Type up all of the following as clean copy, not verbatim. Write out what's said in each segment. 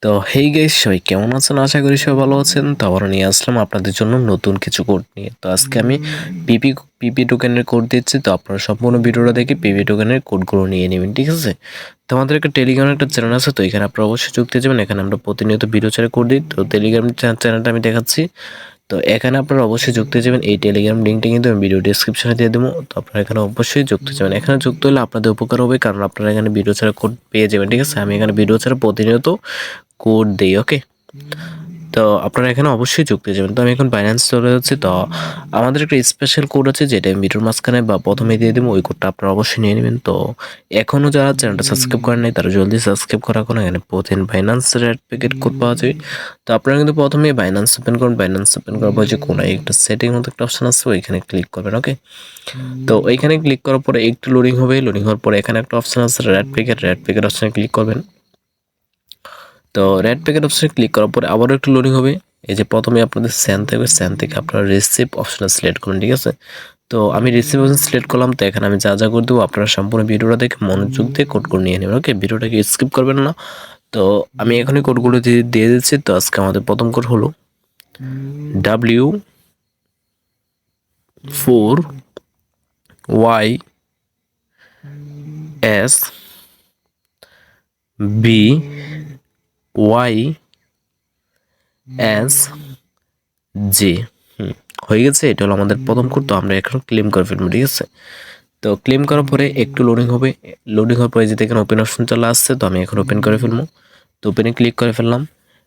তো hey guys, সবাই কেমন আছেন? আশা করি সবাই ভালো আছেন। তো আবারও নিয়ে আসলাম আপনাদের জন্য নতুন কিছু কোড নিয়ে। তো আজকে আমি পিপি টোকেনের কোড দিচ্ছি। তো আপনারা সম্পূর্ণ ভিডিওটা দেখে পিপি টোকেনের কোডগুলো নিয়ে নেবেন, ঠিক আছে? তো আমাদের একটা টেলিগ্রামের একটা চ্যানেল আছে, তো এখানে আপনারা অবশ্যই যুক্ত হয়ে যাবেন। এখানে আমরা প্রতিনিয়ত ভিডিও ছেড়ে কোড দিই। তো টেলিগ্রাম চ্যানেলটা আমি দেখাচ্ছি। তো এখানে আপনারা অবশ্যই যুক্ত হয়ে যাবেন। এই টেলিগ্রাম লিঙ্কটা কিন্তু আমি ভিডিও ডিসক্রিপশনে দিয়ে দেবো। তো আপনারা এখানে অবশ্যই যুক্ত হয়ে যাবেন। এখানে যুক্ত হলে আপনাদের উপকার হবে, কারণ আপনারা এখানে ভিডিও ছাড়া কোড পেয়ে যাবেন, ঠিক আছে? আমি এখানে ভিডিও ছাড়া প্রতিনিয়ত কোড দেই, ওকে? তো আপনারা এখানে অবশ্যই যুক্ত হয়ে যাবেন। তো আমি এখন বাইন্যান্স চলে যাচ্ছি। তো আমাদের একটা স্পেশাল কোড আছে, যেটা আমি ভিডিওর মাঝখানে বা প্রথমে দিয়ে দেবো। ওই কোডটা আপনারা অবশ্যই নিয়ে নেবেন। তো এখনও যারা চ্যানেলটা সাবস্ক্রাইব করেন নাই, তারা জলদি সাবস্ক্রাইব করা কোনো এখানে প্রতিদিন বাইন্যান্স রেড প্যাকেট কোড পাওয়া যায়। তো আপনারা কিন্তু প্রথমে বাইন্যান্স ওপেন করুন। বাইন্যান্স ওপেন করার পর যে কোনো একটা সেটিং মতো একটা অপশন আছে, ওইখানে ক্লিক করবেন, ওকে? তো ওইখানে ক্লিক করার পরে একটু লোডিং হবে। লোডিং হওয়ার পরে এখানে একটা অপশন আছে রেড প্যাকেট অপশনে ক্লিক করবেন। তো রেড প্যাকেট অপশনে ক্লিক করার পরে আবারও একটু লোডিং হবে। এই যে প্রথমে আপনাদের স্যান থাকবে, স্যান থেকে আপনারা রিসিভ অপশনে সিলেক্ট করুন, ঠিক আছে? তো আমি রিসিভ অপশন সিলেক্ট করলাম। তো এখানে আমি যা যা করে দেবো আপনারা সম্পূর্ণ ভিডিওটা দেখে মনোযোগ দিয়ে কোড করে নিয়ে নেবেন, ওকে? ভিডিওটাকে স্কিপ করবেন না। তো আমি এখনই কোডগুলো দিয়ে দিচ্ছি। তো আজকে আমাদের প্রথম কোড হলো WY4YSBYJ। হয়ে গেছে। এটা হলো আমাদের প্রথম কোড। তো আমরা এখন ক্লেম করে ফেলবো, ঠিক আছে? তো ক্লেম করার পরে একটু লোডিং হবে। লোডিং হওয়ার পরে যে দেখেন ওপেন অপশন চলে আসছে। তো আমি এখন ওপেন করে ফেলবো। তো ওপেনে ক্লিক করে ফেললাম।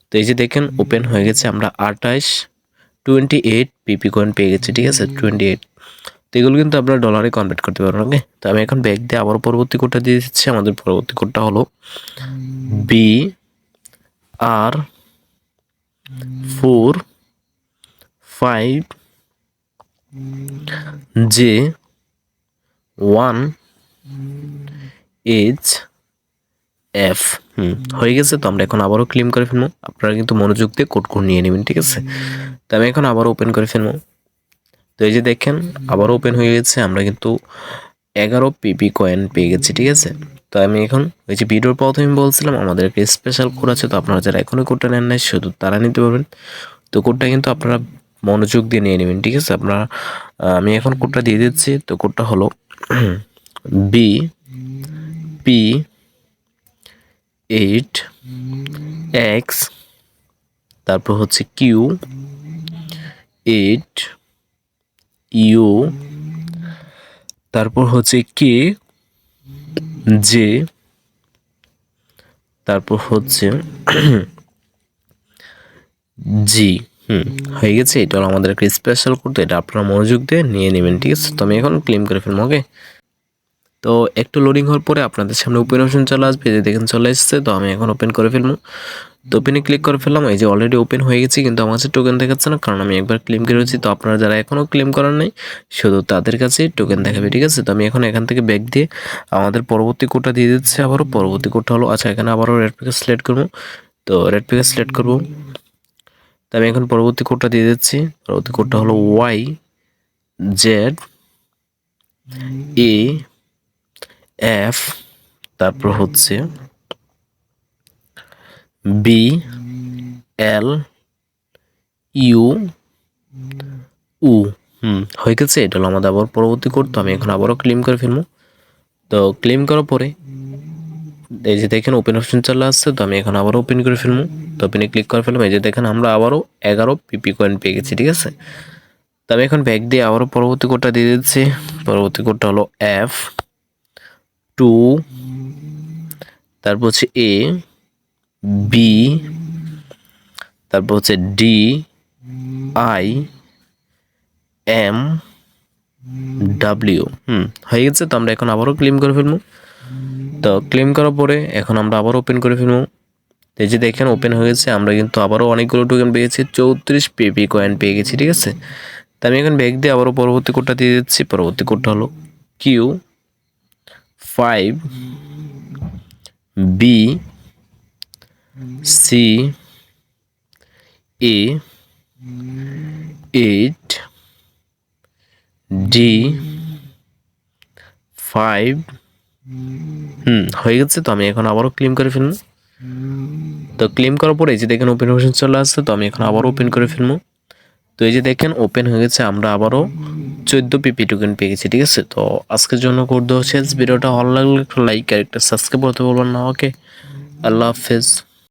তো এই যে দেখেন ওপেন হয়ে গেছে। আমরা 28 পিপি কয়েন পেয়ে গেছি, ঠিক আছে? 28। তো এগুলো কিন্তু আপনারা ডলারে কনভার্ট করতে পারবেন, ওকে? তো আমি এখন ব্যাক দিয়ে আবার পরবর্তী কোডটা দিয়ে দিচ্ছি। আমাদের পরবর্তী কোডটা হলো BR45J1H হয়ে গেছে। তো আমরা এখন আবারও ক্লেম করে ফেলবো। আপনারা কিন্তু মনোযোগ দিয়ে কোড নিয়ে নেবেন, ঠিক আছে? তো আমি এখন আবারও ওপেন করে ফেলবো। তো এই যে দেখেন আবারও ওপেন হয়ে গেছে। আমরা কিন্তু 11 পিপি কয়েন পেয়ে গেছি, ঠিক আছে? তো আমি এখন ওই যে ভিডিওর প্রথমে বলছিলাম আমাদের একটা স্পেশাল কোড আছে। তো আপনারা যারা এখনই কোডটা নেন নাই, শুধু তারা নিতে পারবেন। তো কোডটা কিন্তু আপনারা মনোযোগ দিয়ে নিয়ে নেবেন, ঠিক আছে? আপনারা আমি এখন কোডটা দিয়ে দিচ্ছি। তো কোডটা হলো BP8X, তারপর হচ্ছে Q8U, তারপর হচ্ছে KJ, তারপর হচ্ছে জি। হয়ে গেছে। এটা হলো আমাদের একটা স্পেশাল কোড। এটা আপনারা মনোযোগ দিয়ে নিয়ে নেবেন, ঠিক আছে? তো আমি এখন ক্লেম করে ফেলবো, ওকে? তো একটু লোডিং হওয়ার পরে আপনাদের সামনে ওপেন অপশন চলে আসবে। যে দেখেন চলে এসেছে। তো আমি এখন ওপেন করে ফেলবো। তো ওপেনে ক্লিক করে ফেললাম। এই যে অলরেডি ওপেন হয়ে গেছে, কিন্তু আমার কাছে টোকেন দেখাচ্ছে না, কারণ আমি একবার ক্লেম করেছি। তো আপনারা যারা এখনও ক্লেম করার নাই, শুধু তাদের কাছে টোকেন দেখাবে, ঠিক আছে? তো আমি এখন এখান থেকে ব্যাক দিয়ে আমাদের পরবর্তী কোডটা দিয়ে দিচ্ছি। আবারও পরবর্তী কোডটা হলো, আচ্ছা, এখানে আবারও রেড প্যাকেজ সিলেক্ট করবো। তো রেড প্যাকেজ সিলেক্ট করবো। তো আমি এখন পরবর্তী কোডটা দিয়ে দিচ্ছি। পরবর্তী কোডটা হলো YZAF, তারপর হচ্ছে BLUU। হয়ে গেছে। এটা হলো আমাদের আবার পরবর্তী কোড। তো আমি এখন আবারও ক্লেম করে ফেলবো। তো ক্লেম করার পরে এই যে দেখেন ওপেন অপশন চলে আসছে। তো আমি এখন আবারও ওপেন করে ফেলবো। তো ওপেনে ক্লিক করে ফেলবো। এই যে দেখেন আমরা আবারও 11 পিপি কয়েন পেয়ে গেছি, ঠিক আছে? তো আমি এখন ব্যাক দিয়ে আবারও পরবর্তী কোডটা দিয়ে দিচ্ছি। পরবর্তী কোডটা হলো F2, তারপর হচ্ছে AB, তারপর হচ্ছে DIMW। হয়ে গেছে। তো আমরা এখন আবারও ক্লেম করে ফেলবো। তো ক্লেম করার পরে এখন আমরা আবার ওপেন করে ফেলবো। এই যে দেখেন ওপেন হয়ে গেছে। আমরা কিন্তু আবারও অনেকগুলো টোকেন পেয়েছি, 34 পিপি কয়েন পেয়ে গেছি, ঠিক আছে? তো আমি এখন ব্যাক দিয়ে আবারও পরবর্তী কোডটা দিয়ে দিচ্ছি। পরবর্তী কোডটা হলো Q5BCA8D5। হয়ে গেছে। তো আমি এখন আবারও ক্লেম করে ফেলবো। তো ক্লেম করার পরে এই যে দেখেন ওপেন অপশন চলে আসছে, তো আমি এখন আবার ওপেন করে ফেলবো। তো এই যে দেখেন ওপেন হয়ে গেছে, আমরা আবারও 14 পিপি টোকেন পেয়ে গেছি। ঠিক আছে, তো আজকের জন্য করে দেওয়া শেষ। ভিডিওটা ভালো লাগলে একটা লাইক আর একটা সাবস্ক্রাইব করতে বলবেন না। ওকে, আল্লাহ হাফেজ।